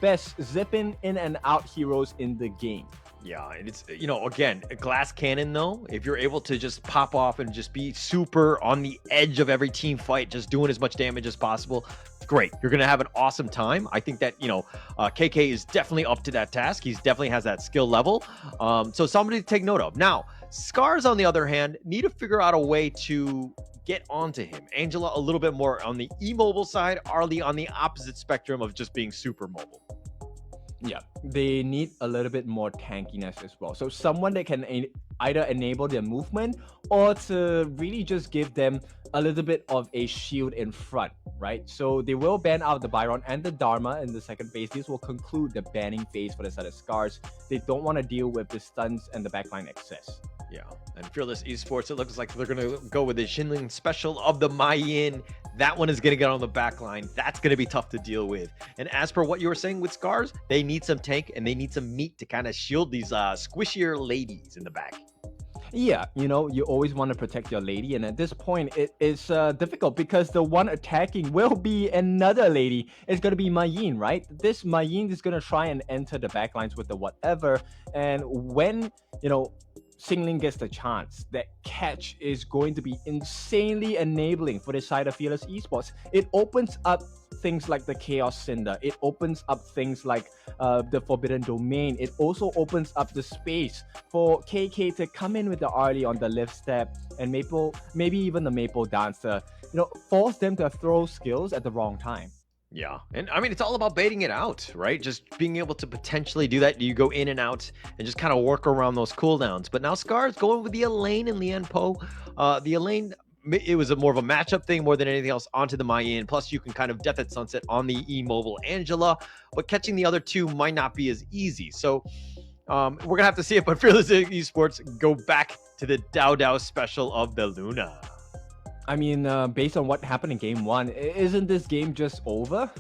best zipping in and out heroes in the game. Yeah, and it's, again, a glass cannon though, if you're able to just pop off and just be super on the edge of every team fight, just doing as much damage as possible, great. You're going to have an awesome time. I think that, KK is definitely up to that task. He's definitely has that skill level. So somebody to take note of. Now, Scars, on the other hand, need to figure out a way to get onto him. Angela, a little bit more on the e-mobile side, Arlie on the opposite spectrum of just being super mobile. Yeah, they need a little bit more tankiness as well. So someone that can either enable their movement or to really just give them a little bit of a shield in front, right? So they will ban out the Byron and the Dharma in the second phase. This will conclude the banning phase for the set of Scars. They don't want to deal with the stuns and the backline excess. Yeah, and Fearless Esports, it looks like they're going to go with the Xinling special of the Mayin. That one is going to get on the back line. That's going to be tough to deal with. And as per what you were saying with Scars, they need some tank and they need some meat to kind of shield these squishier ladies in the back. Yeah, you always want to protect your lady, and at this point, it is difficult because the one attacking will be another lady. It's going to be Mayin, right? This Mayin is going to try and enter the backlines with the whatever, and when, Xingling gets the chance, that catch is going to be insanely enabling for the side of Fearless Esports. It opens up things like the Chaos Cinder. It opens up things like the Forbidden Domain. It also opens up the space for KK to come in with the Arlie on the lift step and maybe even the Maple Dancer. Force them to throw skills at the wrong time. Yeah, and I mean, it's all about baiting it out, right? Just being able to potentially do that. You go in and out and just kind of work around those cooldowns. But now Scar's going with the Elaine and Lian Po. The Elaine, it was more of a matchup thing more than anything else onto the Mayin. Plus, you can kind of Death at Sunset on the E-Mobile Angela. But catching the other two might not be as easy. So we're going to have to see it. But Fearless Esports go back to the Dao Dao special of the Luna. I mean, based on what happened in Game 1, isn't this game just over?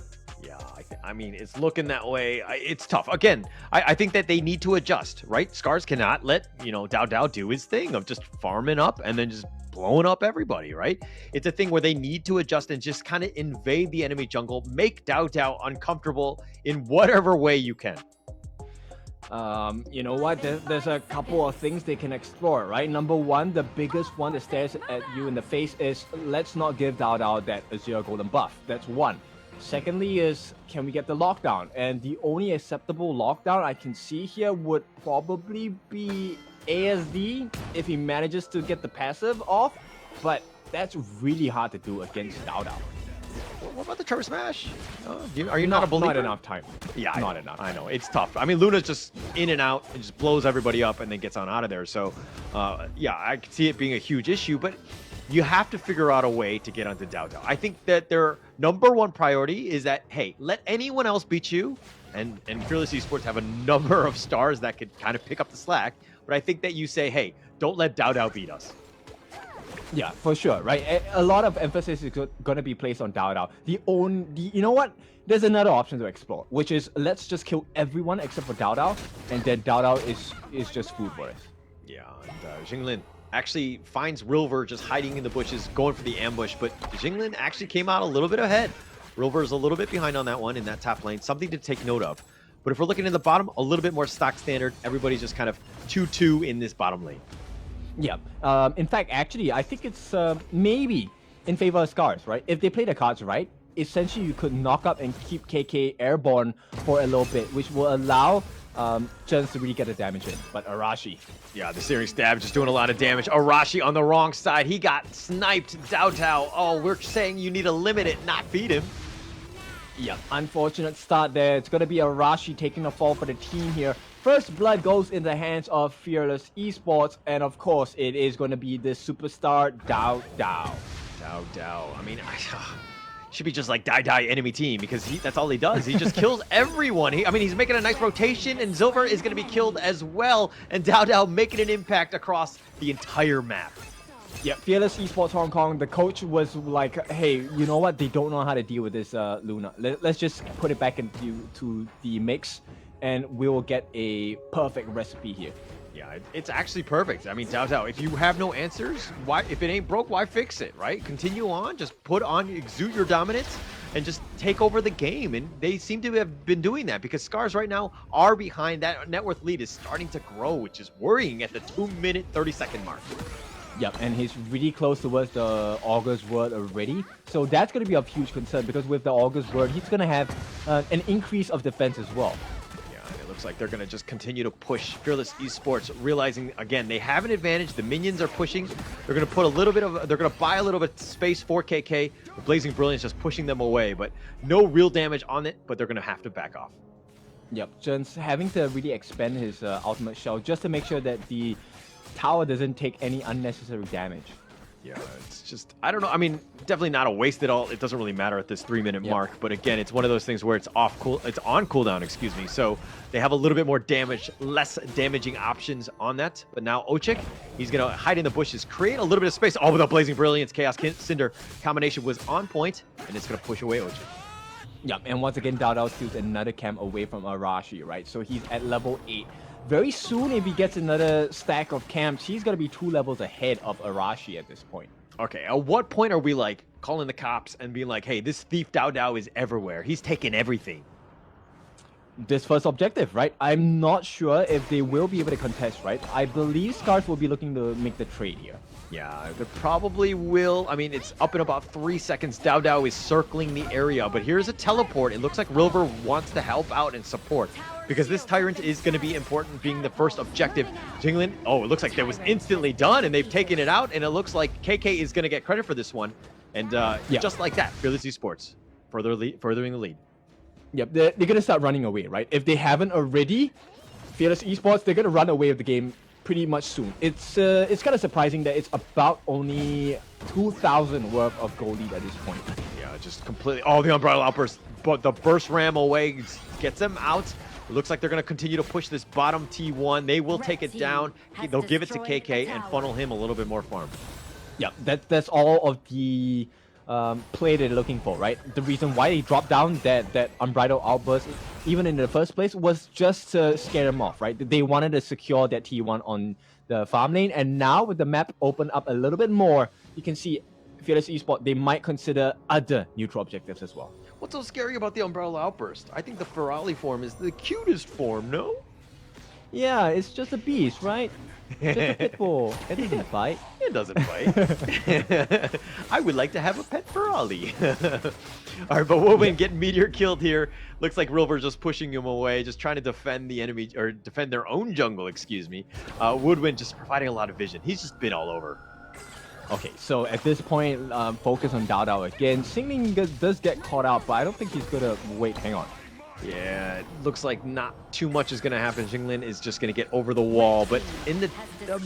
Yeah, I mean, it's looking that way. It's tough. Again, I think that they need to adjust, right? Scars cannot let, Dao Dao do his thing of just farming up and then just blowing up everybody, right? It's a thing where they need to adjust and just kind of invade the enemy jungle, make Dao Dao uncomfortable in whatever way you can. You know what? There's a couple of things they can explore, right? Number one, the biggest one that stares at you in the face is let's not give Dao Dao that Azure Golden buff. That's one. Secondly is, can we get the lockdown? And the only acceptable lockdown I can see here would probably be ASD if he manages to get the passive off. But that's really hard to do against Dao Dao. What about the Trevor Smash? Are you not a believer? Not enough time. Yeah, not enough. I know. It's tough. I mean, Luna's just in and out and just blows everybody up and then gets on out of there. So, yeah, I can see it being a huge issue, but you have to figure out a way to get onto Dao Dao. I think that their number one priority is that, hey, let anyone else beat you. And Fearless Esports have a number of stars that could kind of pick up the slack. But I think that you say, hey, don't let Dao Dao beat us. Yeah, for sure, right? A lot of emphasis is going to be placed on Dao Dao. You know what? There's another option to explore, which is let's just kill everyone except for Dao Dao, and then Dao Dao is just food for us. Yeah, and Xinglin actually finds Rilver just hiding in the bushes, going for the ambush, but Xinglin actually came out a little bit ahead. Rilver's a little bit behind on that one in that top lane, something to take note of. But if we're looking in the bottom, a little bit more stock standard. Everybody's just kind of 2-2 in this bottom lane. Yeah. In fact, actually, I think it's maybe in favor of Scars, right? If they play the cards right, essentially you could knock up and keep KK airborne for a little bit, which will allow Jens to really get the damage in. But Arashi. Yeah, the searing stab just doing a lot of damage. Arashi on the wrong side. He got sniped. Dao Dao. Oh, we're saying you need to limit it, not feed him. Yeah, unfortunate start there. It's going to be Arashi taking the fall for the team here. First blood goes in the hands of Fearless Esports, and of course, it is going to be the superstar Dao Dao. Dao Dao. I mean, should be just like die enemy team because that's all he does. He just kills everyone. He's making a nice rotation, and Zilver is going to be killed as well, and Dao Dao making an impact across the entire map. Yeah, Fearless Esports Hong Kong, the coach was like, hey, you know what? They don't know how to deal with this Luna. Let's just put it back into the mix, and we will get a perfect recipe here. Yeah, it's actually perfect. I mean, Dao Dao, if you have no answers, why? If it ain't broke, why fix it, right? Continue on, just exude your dominance, and just take over the game. And they seem to have been doing that because Scars right now are behind. That net worth lead is starting to grow, which is worrying at the 2-minute 30-second mark. Yep, and he's really close towards the August Word already. So that's going to be of huge concern because with the August Word, he's going to have an increase of defense as well. Yeah, it looks like they're going to just continue to push Fearless Esports, realizing, again, they have an advantage. The minions are pushing. They're going to put a little bit of, they're going to buy a little bit of space for KK. The Blazing Brilliance just pushing them away, but no real damage on it, but they're going to have to back off. Yep, just having to really expand his ultimate shell just to make sure that the tower doesn't take any unnecessary damage. Yeah, it's just, I don't know. I mean, definitely not a waste at all. It doesn't really matter at this 3-minute mark. But again, it's one of those things where it's on cooldown, excuse me. So they have a little bit more damage, less damaging options on that. But now Ochik, he's going to hide in the bushes, create a little bit of space. Oh, with a Blazing Brilliance, Chaos Cinder combination was on point, and it's going to push away Ochik. Yep, and once again, Dao steals another camp away from Arashi, right? So he's at level 8. Very soon, if he gets another stack of camps, he's going to be 2 levels ahead of Arashi at this point. Okay, at what point are we like calling the cops and being like, hey, this thief Dao is everywhere. He's taking everything. This first objective, right? I'm not sure if they will be able to contest, right? I believe Scars will be looking to make the trade here. Yeah, they probably will. I mean, it's up in about 3 seconds. Dao is circling the area, but here's a teleport. It looks like River wants to help out and support because this Tyrant is going to be important, being the first objective. Jinglin, oh, it looks like that was instantly done, and they've taken it out, and it looks like KK is going to get credit for this one. And just like that, Fearless Esports furthering the lead. Yep, they're going to start running away, right? If they haven't already, Fearless Esports, they're going to run away with the game pretty much soon. It's kind of surprising that it's about only 2,000 worth of gold lead at this point. Yeah, just completely. Oh, the Umbrella Outburst, but the burst ram away gets them out. It looks like they're going to continue to push this bottom T1. They will take it down. They'll give it to KK and funnel him a little bit more farm. Yeah, that's all of the play they're looking for, right? The reason why they dropped down that Unbridled Outburst, even in the first place, was just to scare them off, right? They wanted to secure that T1 on the farm lane, and now with the map open up a little bit more, you can see Fearless Esports, they might consider other neutral objectives as well. What's so scary about the Umbrella Outburst? I think the Ferali form is the cutest form, no? Yeah, it's just a beast, right? Just a pit bull. It doesn't fight. It doesn't fight. I would like to have a pet Ferali. All right, but Woven getting Meteor killed here. Looks like Rilver just pushing him away, just trying to defend the enemy, or defend their own jungle, excuse me. Woodwind just providing a lot of vision. He's just been all over. Okay, so at this point, focus on Dao again. Xingling does get caught out, but I don't think he's gonna wait. Hang on. Yeah, it looks like not too much is going to happen. Jinglin is just going to get over the wall, but in the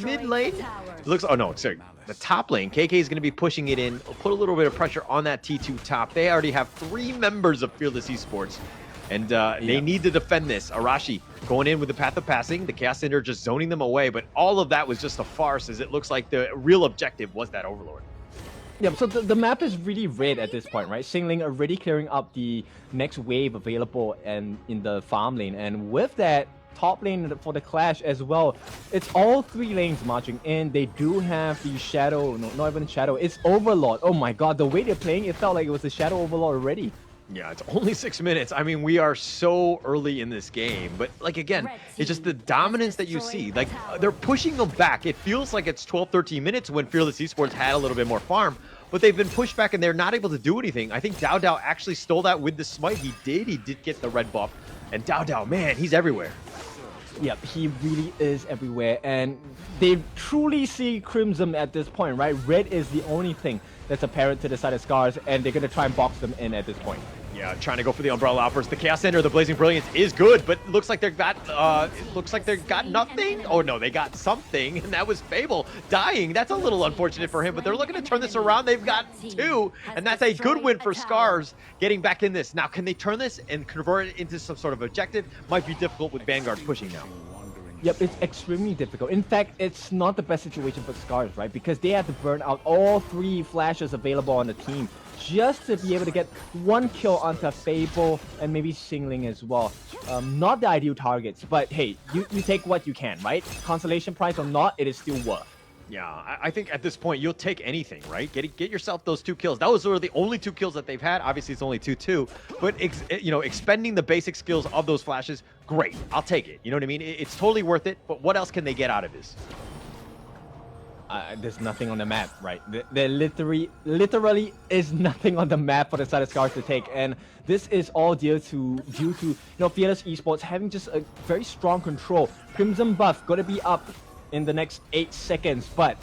mid lane, it looks, oh no, sorry, the top lane, KK is going to be pushing it in, put a little bit of pressure on that T2 top. They already have 3 members of Fearless Esports, and they need to defend this. Arashi going in with the Path of Passing, the Chaos Cinder just zoning them away, but all of that was just a farce, as it looks like the real objective was that Overlord. Yeah, so the map is really red at this point, right? Xingling already clearing up the next wave available and in the farm lane, and with that top lane for the clash as well, it's all 3 lanes marching in. They do have the Shadow, no, not even Shadow, it's Overlord. Oh my god, the way they're playing, it felt like it was the Shadow Overlord already. Yeah, it's only 6 minutes. I mean, we are so early in this game, but like, again, it's just the dominance that you see. Like, they're pushing them back. It feels like it's 12, 13 minutes when Fearless Esports had a little bit more farm, but they've been pushed back and they're not able to do anything. I think Dao actually stole that with the smite. He did get the red buff, and Dao, man, he's everywhere. Yep, he really is everywhere, and they truly see Crimson at this point, right? Red is the only thing that's apparent to the side of Scars, and they're going to try and box them in at this point. Yeah, trying to go for the Umbrella Outburst. The Chaos Cinder, the Blazing Brilliance is good, but looks like they've got nothing. Oh no, they got something, and that was Fable dying. That's a little unfortunate for him, but they're looking to turn this around. They've got 2, and that's a good win for Scars getting back in this. Now, can they turn this and convert it into some sort of objective? Might be difficult with Vanguard pushing now. Yep, it's extremely difficult. In fact, it's not the best situation for Scars, right? Because they have to burn out all 3 flashes available on the team just to be able to get 1 kill onto Fable and maybe Xingling as well. Not the ideal targets, but hey, you take what you can, right? Consolation prize or not, it is still worth. Yeah, I think at this point you'll take anything, right? Get yourself those 2 kills. That was sort of the only 2 kills that they've had. Obviously, it's only 2-2, but you know, expending the basic skills of those flashes, great. I'll take it. You know what I mean? It's totally worth it. But what else can they get out of this? There's nothing on the map, right? There literally is nothing on the map for the side of Scars to take, and this is all due to you know, Fearless Esports having just a very strong control. Crimson buff gonna be up in the next 8 seconds, but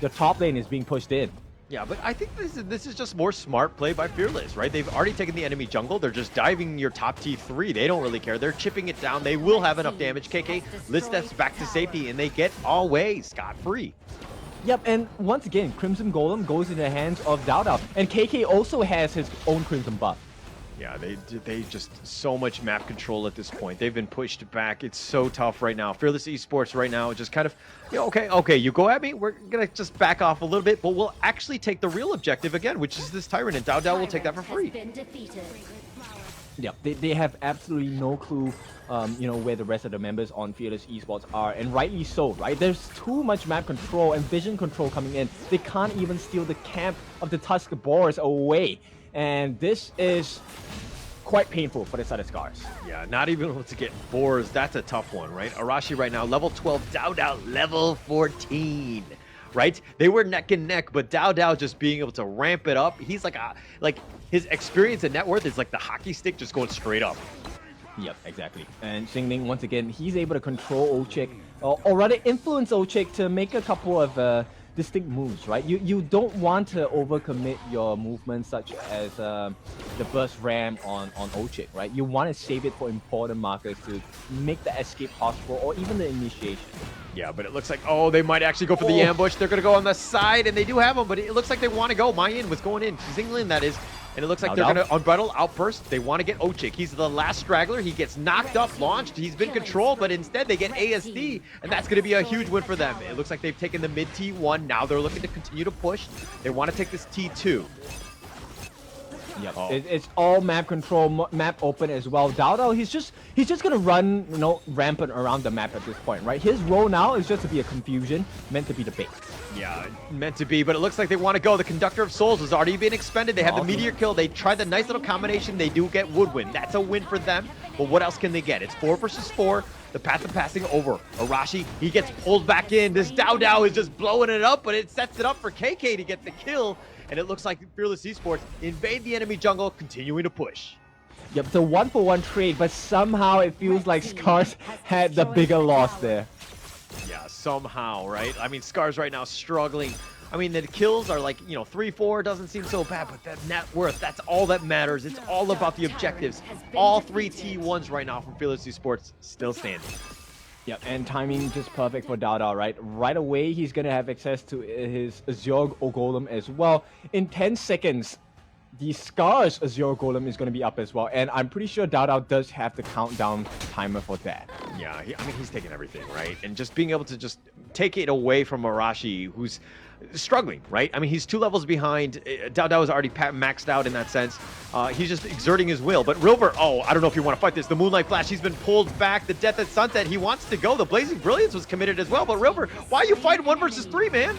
the top lane is being pushed in. Yeah, but I think this is just more smart play by Fearless, right? They've already taken the enemy jungle. They're just diving your top T3. They don't really care. They're chipping it down. They will have enough damage. KK lifts steps back to safety, and they get away scot-free. Yep, and once again, Crimson Golem goes in the hands of Dao, and KK also has his own Crimson buff. Yeah, they just so much map control at this point. They've been pushed back. It's so tough right now. Fearless Esports right now just kind of, you know, okay, you go at me. We're gonna just back off a little bit, but we'll actually take the real objective again, which is this Tyrant, and Dao will take that for free. Yeah, they have absolutely no clue, you know, where the rest of the members on Fearless Esports are, and rightly so, right? There's too much map control and vision control coming in. They can't even steal the camp of the Tusk Boars away, and this is quite painful for the side of Scars. Yeah, not even able to get Boars. That's a tough one, right? Arashi right now, level 12, Dao level 14. Right? They were neck and neck, but Dao just being able to ramp it up. He's like his experience and net worth is like the hockey stick just going straight up. Yep, exactly. And Xingling, once again, he's able to control Ochik, or rather influence Ochik to make a couple of distinct moves, right? You don't want to overcommit your movements, such as the burst ram on Ochik, right? You want to save it for important markers to make the escape possible, or even the initiation. Yeah, but it looks like, oh, they might actually go for the ambush. They're going to go on the side, and they do have him, but it looks like they want to go. Mayin was going in. Xingling, that is. And it looks like they're going to unbridle, outburst. They want to get Ochik. He's the last straggler. He gets knocked up, launched. He's been controlled, but instead they get ASD, and that's going to be a huge win for them. It looks like they've taken the mid T1. Now they're looking to continue to push. They want to take this T2. Yep, it's all map control, map open as well. Dao, he's just gonna run, you know, rampant around the map at this point, right? His role now is just to be a confusion, meant to be the bait. Yeah, meant to be, but it looks like they want to go. The Conductor of Souls has already been expended. They have the Meteor kill. They tried the nice little combination. They do get Woodwind. That's a win for them, but what else can they get? It's 4 versus 4. The path of passing over. Arashi, he gets pulled back in. This Dao is just blowing it up, but it sets it up for KK to get the kill. And it looks like Fearless Esports invade the enemy jungle, continuing to push. Yep, the 1-for-1 trade, but somehow it feels like Scars had the bigger loss there. Yeah, somehow, right? I mean, Scars right now struggling. I mean, the kills are like, you know, 3-4 doesn't seem so bad, but that net worth, that's all that matters. It's all about the objectives. All 3 T1s right now from Fearless Esports still standing. Yep, and timing just perfect for Dao, right? Right away, he's going to have access to his Azure Golem as well. In 10 seconds, the Scars Azure Golem is going to be up as well. And I'm pretty sure Dao does have the countdown timer for that. Yeah, I mean, he's taking everything, right? And just being able to just take it away from Arashi, who's struggling, right? I mean, he's 2 levels behind. Dao is already maxed out in that sense. He's just exerting his will. But River, oh, I don't know if you want to fight this. The Moonlight Flash, he's been pulled back. The Death at Sunset, he wants to go. The Blazing Brilliance was committed as well. But River, why are you fighting 1 versus 3, man?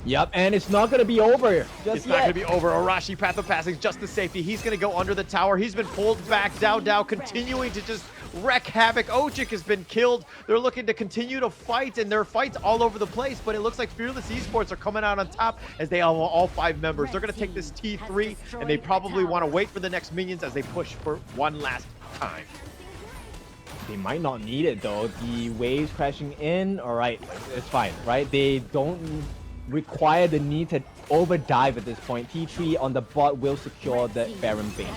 Yep, and it's not going to be over It's not going to be over. Arashi, Path of Passing, just the safety. He's going to go under the tower. He's been pulled back. Dao continuing to just wreak havoc. Ochik has been killed. They're looking to continue to fight, and there are fights all over the place, but it looks like Fearless Esports are coming out on top as they have all 5 members. They're going to take this T3, and they probably want to wait for the next minions as they push for one last time. They might not need it, though. The waves crashing in, all right, it's fine, right? They don't require the need to overdive at this point. T3 on the bot will secure the Baron base.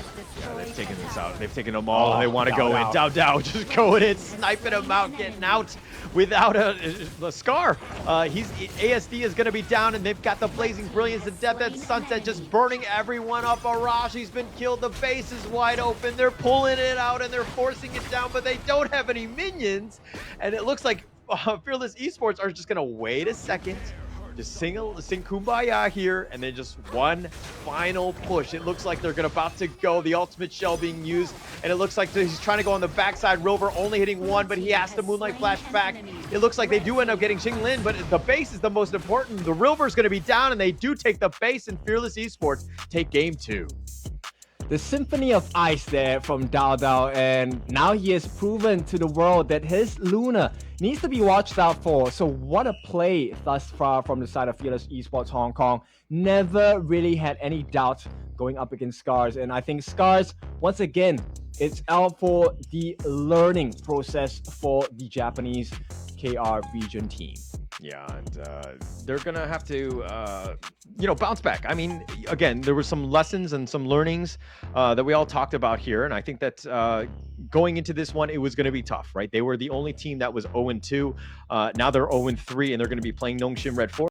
Yeah, they've taken this out. They've taken them all. They want to go in. Dao just going in, sniping him out, getting out without a scar. ASD is going to be down, and they've got the Blazing Brilliance, the Death at Sunset just burning everyone up. Arashi's been killed. The base is wide open. They're pulling it out, and they're forcing it down, but they don't have any minions. And it looks like Fearless Esports are just going to wait a second. Just sing Kumbaya here, and then just one final push. It looks like they're about to go. The ultimate shell being used, and it looks like he's trying to go on the backside. Rover only hitting one, but he has to Moonlight Flash back. It looks like they do end up getting Xinglin, but the base is the most important. The Rover's going to be down, and they do take the base, and Fearless Esports take game 2. The Symphony of Ice there from Dao Dao, and now he has proven to the world that his Luna needs to be watched out for. So what a play thus far from the side of Fearless Esports Hong Kong. Never really had any doubt going up against Scars, and I think Scars, once again, it's out for the learning process for the Japanese KR region team. Yeah, and they're going to have to, bounce back. I mean, again, there were some lessons and some learnings that we all talked about here. And I think that going into this one, it was going to be tough, right? They were the only team that was 0-2. Now they're 0-3, and they're going to be playing Nongshim Red 4.